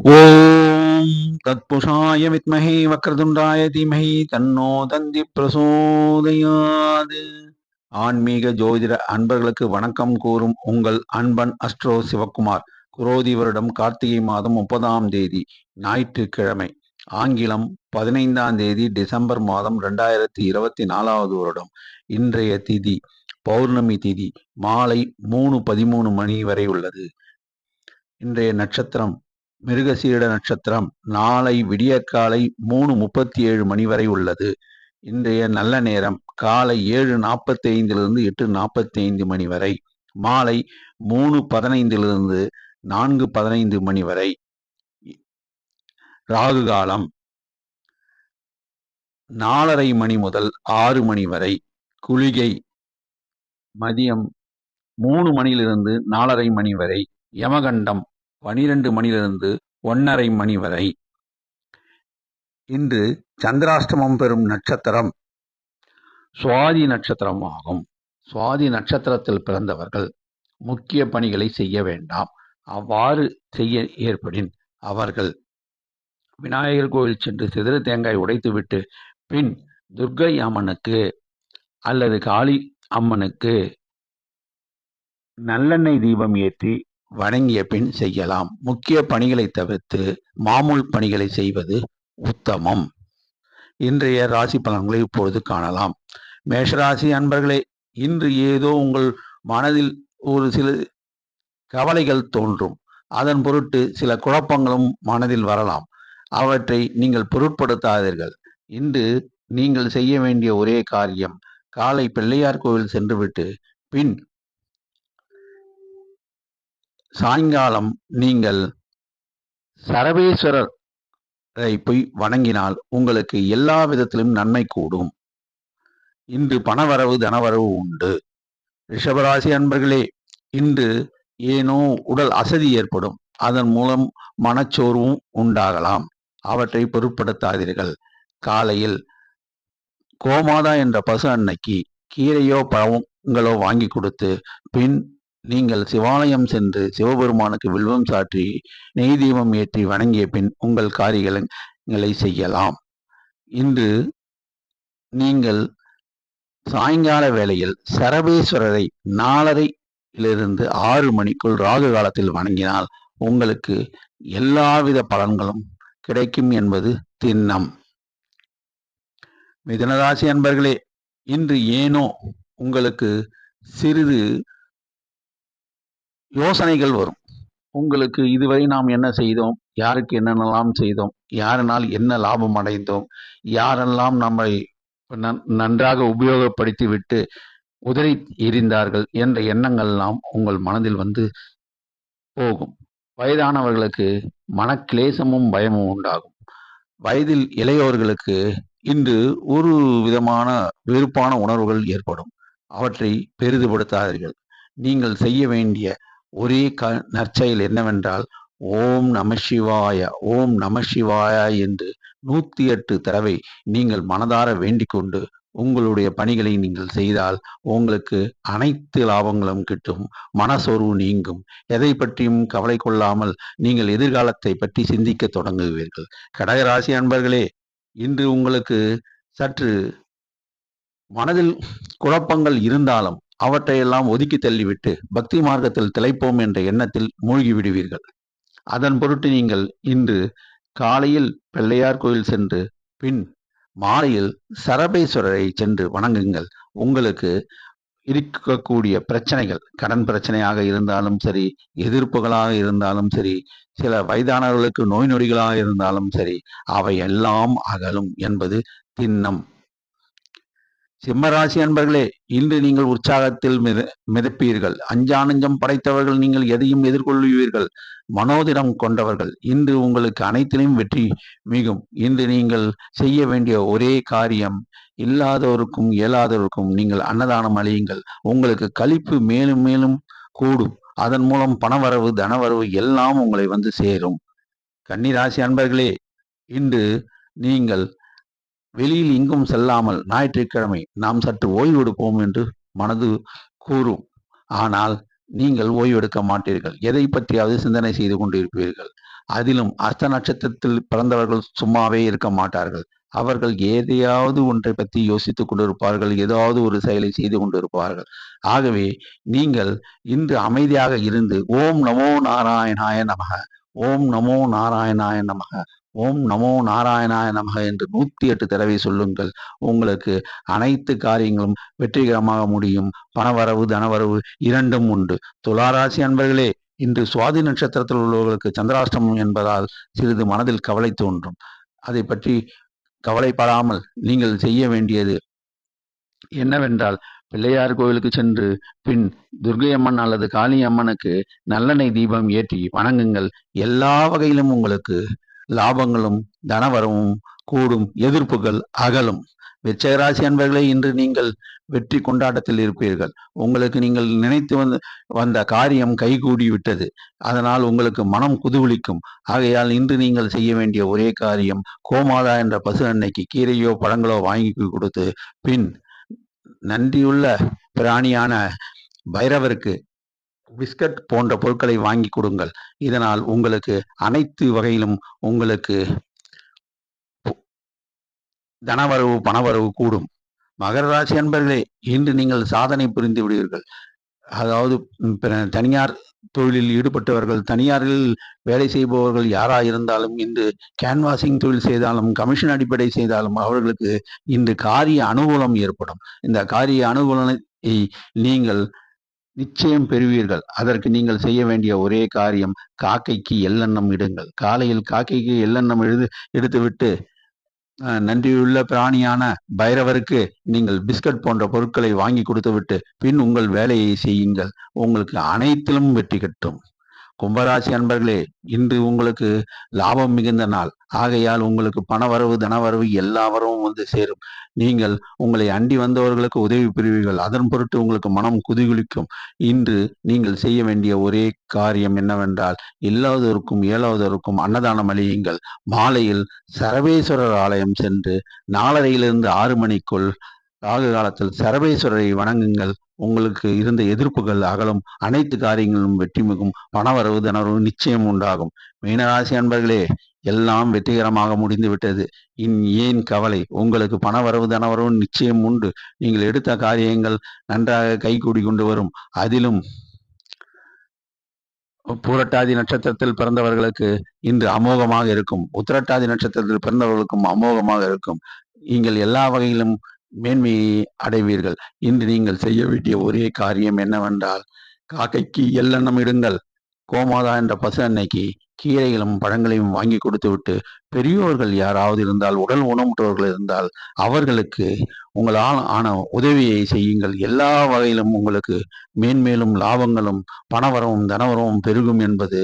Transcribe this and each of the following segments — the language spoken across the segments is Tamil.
ஓம் தத்புருஷாய வித்மஹே வக்ரதுண்டாய தீமஹி தன்னோ தந்தி பிரசோதயாது. ஆன்மீக ஜோதிட அன்பர்களுக்கு வணக்கம் கூறும் உங்கள் அன்பன் அஸ்ட்ரோ சிவக்குமார். குரோதி வருடம் கார்த்திகை மாதம் 30ஆம் தேதி ஞாயிற்றுக்கிழமை, ஆங்கிலம் 15ஆம் தேதி டிசம்பர் மாதம் 2024வது வருடம். இன்றைய திதி பௌர்ணமி திதி மாலை 3:13 மணி வரை உள்ளது. இன்றைய நட்சத்திரம் மிருகசீட நட்சத்திரம். நாளை விடியற்காலை 3:37 மணி வரை உள்ளது. இன்றைய நல்ல நேரம் காலை 7:45 8:45 மணி வரை, மாலை 3:15 4:15 மணி வரை. ராகு காலம் 4:30 மணி முதல் 6 மணி வரை. குளிகை மதியம் 3 மணியிலிருந்து 4:30 மணி வரை. யமகண்டம் 12 மணியிலிருந்து 1:30 மணி வரை. இன்று சந்திராஷ்டமம் பெறும் நட்சத்திரம் சுவாதி நட்சத்திரம் ஆகும். சுவாதி நட்சத்திரத்தில் பிறந்தவர்கள் முக்கிய பணிகளை செய்ய வேண்டாம். அவ்வாறு செய்ய ஏற்படின் அவர்கள் விநாயகர் கோவில் சென்று சிதறு தேங்காய் உடைத்துவிட்டு பின் துர்க்கை அம்மனுக்கு அல்லது காளி அம்மனுக்கு நல்லெண்ணெய் தீபம் ஏற்றி வணங்கிய பின் செய்யலாம். முக்கிய பணிகளை தவிர்த்து மாமூல் பணிகளை செய்வது உத்தமம். இன்றைய ராசி பலன்களை இப்பொழுது காணலாம். மேஷராசி அன்பர்களே, இன்று ஏதோ உங்கள் மனதில் ஒரு சில கவலைகள் தோன்றும். அதன் பொருட்டு சில குழப்பங்களும் மனதில் வரலாம். அவற்றை நீங்கள் பொருட்படுத்தாதீர்கள். இன்று நீங்கள் செய்ய வேண்டிய ஒரே காரியம், காலை பிள்ளையார் கோவில் சென்றுவிட்டு பின் சாயங்காலம் நீங்கள் சரவேஸ்வரரை போய் வணங்கினால் உங்களுக்கு எல்லா விதத்திலும் நன்மை கூடும். இன்று பணவரவு தனவரவு உண்டு. ரிஷபராசி அன்பர்களே, இன்று ஏனோ உடல் அசதி ஏற்படும். அதன் மூலம் மனச்சோர்வும் உண்டாகலாம். அவற்றை பொருட்படுத்தாதீர்கள். காலையில் கோமாதா என்ற பசு அன்னைக்கு கீரையோ பழங்களோ வாங்கி கொடுத்து பின் நீங்கள் சிவாலயம் சென்று சிவபெருமானுக்கு வில்வம் சாற்றி நெய் தீபம் ஏற்றி வணங்கிய பின் உங்கள் காரியங்களை செய்யலாம். இன்று நீங்கள் சாயங்கால வேளையில் சரபேஸ்வரரை 4:30 6 மணிக்குள் ராகு காலத்தில் வணங்கினால் உங்களுக்கு எல்லாவித பலன்களும் கிடைக்கும் என்பது திண்ணம். மிதுனராசி அன்பர்களே, இன்று ஏனோ உங்களுக்கு சிறிது யோசனைகள் வரும். உங்களுக்கு இதுவரை நாம் என்ன செய்தோம், யாருக்கு என்னென்னலாம் செய்தோம், யாரினால் என்ன லாபம் அடைந்தோம், யாரெல்லாம் நம்மை நன்றாக உபயோகப்படுத்தி விட்டு உதறி எறிந்தார்கள் என்ற எண்ணங்கள்லாம் உங்கள் மனதில் வந்து போகும். வயதானவர்களுக்கு மனக்லேசமும் பயமும் உண்டாகும். வயதில் இளையோர்களுக்கு இன்று ஒரு விதமான வெறுப்பான உணர்வுகள் ஏற்படும். அவற்றை பெரிதுபடுத்தாதீர்கள். நீங்கள் செய்ய வேண்டிய ஒரே நற்செயல் என்னவென்றால், ஓம் நம சிவாய ஓம் நம சிவாய என்று 108 தடவை நீங்கள் மனதார வேண்டிக் கொண்டு உங்களுடைய பணிகளை நீங்கள் செய்தால் உங்களுக்கு அனைத்து லாபங்களும் கிட்டும். மனசோர்வு நீங்கும். எதை பற்றியும் கவலை கொள்ளாமல் நீங்கள் எதிர்காலத்தை பற்றி சிந்திக்க தொடங்குவீர்கள். கடகராசி அன்பர்களே, இன்று உங்களுக்கு சற்று மனதில் குழப்பங்கள் இருந்தாலும் அவற்றையெல்லாம் ஒதுக்கி தள்ளிவிட்டு பக்தி மார்க்கத்தில் திளைப்போம் என்ற எண்ணத்தில் மூழ்கி விடுவீர்கள். அதன் பொருட்டு நீங்கள் இன்று காலையில் பிள்ளையார் கோயில் சென்று பின் மாலையில் சரபேஸ்வரரை சென்று வணங்குங்கள். உங்களுக்கு இருக்கக்கூடிய பிரச்சனைகள், கடன் பிரச்சனையாக இருந்தாலும் சரி, எதிர்ப்புகளாக இருந்தாலும் சரி, சில வயதானவர்களுக்கு நோய் நொடிகளாக இருந்தாலும் சரி, அவை எல்லாம் அகலும் என்பது திண்ணம். சிம்மராசி அன்பர்களே, இன்று நீங்கள் உற்சாகத்தில் மிதப்பீர்கள். அஞ்சானஞ்சம் படைத்தவர்கள். நீங்கள் எதையும் எதிர்கொள்வீர்கள். மனோதிடம் கொண்டவர்கள். இன்று உங்களுக்கு அனைத்திலும் வெற்றி மிகும். இன்று நீங்கள் செய்ய வேண்டிய ஒரே காரியம், இல்லாதவருக்கும் இயலாதவருக்கும் நீங்கள் அன்னதானம் அளியுங்கள். உங்களுக்கு களிப்பு மேலும் மேலும் கூடும். அதன் மூலம் பணவரவு தனவரவு எல்லாம் உங்களை வந்து சேரும். கன்னிராசி அன்பர்களே, இன்று நீங்கள் வெளியில் எங்கும் செல்லாமல் ஞாயிற்றுக்கிழமை நாம் சற்று ஓய்வெடுப்போம் என்று மனது கூறும். ஆனால் நீங்கள் ஓய்வெடுக்க மாட்டீர்கள். எதை பற்றியாவது சிந்தனை செய்து கொண்டிருப்பீர்கள். அதிலும் அஸ்த நட்சத்திரத்தில் பிறந்தவர்கள் சும்மாவே இருக்க மாட்டார்கள். அவர்கள் எதையாவது ஒன்றை பற்றி யோசித்துக் கொண்டிருப்பார்கள். ஏதாவது ஒரு செயலை செய்து கொண்டிருப்பார்கள். ஆகவே நீங்கள் இன்று அமைதியாக இருந்து ஓம் நமோ நாராயணாய நமக, ஓம் நமோ நாராயணாய நமக, ஓம் நமோ நாராயணாய நமக என்று 108 தடவை சொல்லுங்கள். உங்களுக்கு அனைத்து காரியங்களும் வெற்றிகரமாக முடியும். பணவரவு தனவரவு இரண்டும் உண்டு. துளாராசி அன்பர்களே, இன்று சுவாதி நட்சத்திரத்தில் உள்ளவர்களுக்கு சந்திராஷ்டமம் என்பதால் சிறிது மனதில் கவலை தோன்றும். அதை பற்றி கவலைப்படாமல் நீங்கள் செய்ய வேண்டியது என்னவென்றால், பிள்ளையார் கோவிலுக்கு சென்று பின் துர்க்கை அம்மன் அல்லது காளி அம்மனுக்கு நல்லெண்ணெய் தீபம் ஏற்றி வணங்குங்கள். எல்லா வகையிலும் உங்களுக்கு லாபங்களும் தனவரவும் கூடும், எதிர்ப்புகள் அகலும். விருச்சிகராசி அன்பர்களே, இன்று நீங்கள் வெற்றி கொண்டாட்டத்தில் இருப்பீர்கள். உங்களுக்கு நீங்கள் நினைத்து வந்த காரியம் கைகூடி விட்டது. அதனால் உங்களுக்கு மனம் குதூகலிக்கும். ஆகையால் இன்று நீங்கள் செய்ய வேண்டிய ஒரே காரியம், கோமாதா என்ற பசு அன்னைக்கு கீரையோ பழங்களோ வாங்கி கொடுத்து பின் நன்றியுள்ள பிராணியான பைரவருக்கு பிஸ்கட் போன்ற பொருட்களை வாங்கி கொடுங்கள். இதனால் உங்களுக்கு அனைத்து வகையிலும் உங்களுக்கு தனவரவு பணவரவு கூடும். மகர ராசி அன்பர்களே, இன்று நீங்கள் சாதனை புரிந்து விடுவீர்கள். அதாவது தனியார் தொழிலில் ஈடுபட்டவர்கள், தனியாரில் வேலை செய்பவர்கள் யாராயிருந்தாலும் இன்று கேன்வாசிங் தொழில் செய்தாலும் கமிஷன் அடிப்படை செய்தாலும் அவர்களுக்கு இன்று காரிய அனுகூலம் ஏற்படும். இந்த காரிய அனுகூலத்தை நீங்கள் நிச்சயம் பெறுவீர்கள். அதற்கு நீங்கள் செய்ய வேண்டிய ஒரே காரியம், காக்கைக்கு எள்ளெண்ணம் இடுங்கள். காலையில் காக்கைக்கு எள்ளெண்ணம் எடுத்துவிட்டு நன்றியுள்ள பிராணியான பைரவருக்கு நீங்கள் பிஸ்கட் போன்ற பொருட்களை வாங்கி கொடுத்துவிட்டு பின் உங்கள் வேலையை செய்யுங்கள். உங்களுக்கு அனைத்திலும் வெற்றி கிட்டும். கும்பராசி அன்பர்களே, இன்று உங்களுக்கு லாபம் மிகுந்த நாள். ஆகையால் உங்களுக்கு பணவரவு தனவரவு எல்லா வரவும் வந்து சேரும். நீங்கள் உங்களை அண்டி வந்தவர்களுக்கு உதவி புரிவீர்கள். அதன் பொருட்டு உங்களுக்கு மனம் குதூகலிக்கும். இன்று நீங்கள் செய்ய வேண்டிய ஒரே காரியம் என்னவென்றால், இல்லாதோருக்கும் இயலாதோருக்கும் அன்னதானம் அளியுங்கள். மாலையில் சரபேஸ்வரர் ஆலயம் சென்று 4:30 6 மணிக்குள் ராகு காலத்தில் சரபேஸ்வரரை வணங்குங்கள். உங்களுக்கு இருந்த எதிர்ப்புகள் அகலும், அனைத்து காரியங்களும் வெற்றி மிகும், பணவரவு தனவரவு நிச்சயம் உண்டாகும். மீனராசி அன்பர்களே, எல்லாம் வெற்றிகரமாக முடிந்துவிட்டது. ஏன் கவலை? உங்களுக்கு பணவரவு தனவரவு நிச்சயம் உண்டு. நீங்கள் எடுத்த காரியங்கள் நன்றாக கைகூடி கொண்டு வரும். அதிலும் பூரட்டாதி நட்சத்திரத்தில் பிறந்தவர்களுக்கு இன்று அமோகமாக இருக்கும். உத்திரட்டாதி நட்சத்திரத்தில் பிறந்தவர்களுக்கும் அமோகமாக இருக்கும். நீங்கள் எல்லா வகையிலும் மேன்மையை அடைவீர்கள். இன்று நீங்கள் செய்ய வேண்டிய ஒரே காரியம் என்னவென்றால், காக்கைக்கு எள்ளெண்ணம் இடுங்கள். கோமாதா என்ற பசு அன்னைக்கு கீரைகளும் பழங்களையும் வாங்கி கொடுத்துவிட்டு, பெரியோர்கள் யாராவது இருந்தால், உடல் ஊனமுற்றவர்கள் இருந்தால் அவர்களுக்கு உங்களால் ஆன உதவியை செய்யுங்கள். எல்லா வகையிலும் உங்களுக்கு மேன்மேலும் லாபங்களும் பணவரவும் தனவரவும் பெருகும் என்பது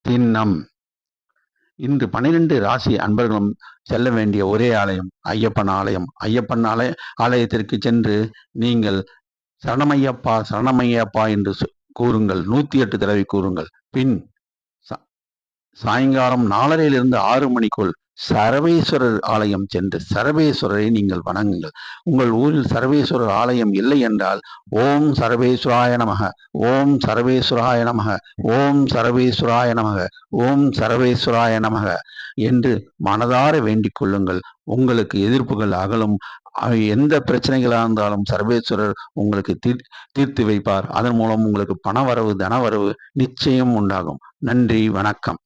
திண்ணம். இன்று 12 ராசி அன்பர்களும் செல்ல வேண்டிய ஒரே ஆலயம் ஐயப்பன் ஆலயம். ஐயப்பன் ஆலயத்திற்கு சென்று நீங்கள் சரணமையப்பா சரணமையப்பா என்று கூறுங்கள். 108 தடவை கூறுங்கள். பின் சாயங்காலம் 4:30 6 மணிக்குள் சரபேஸ்வரர் ஆலயம் சென்று சரபேஸ்வரரை நீங்கள் வணங்குங்கள். உங்கள் ஊரில் சரபேஸ்வரர் ஆலயம் இல்லை என்றால், ஓம் சரபேஸ்வராய நமக, ஓம் சரபேஸ்வராய நமக, ஓம் சரபேஸ்வராய நமக, ஓம் சரபேஸ்வராய நமக என்று மனதார வேண்டிக் கொள்ளுங்கள். உங்களுக்கு எதிர்ப்புகள் அகலும். எந்த பிரச்சனைகளாக இருந்தாலும் சர்வேஸ்வரர் உங்களுக்கு தீர்த்து வைப்பார். அதன் மூலம் உங்களுக்கு பணவரவு தனவரவு நிச்சயம் உண்டாகும். நன்றி, வணக்கம்.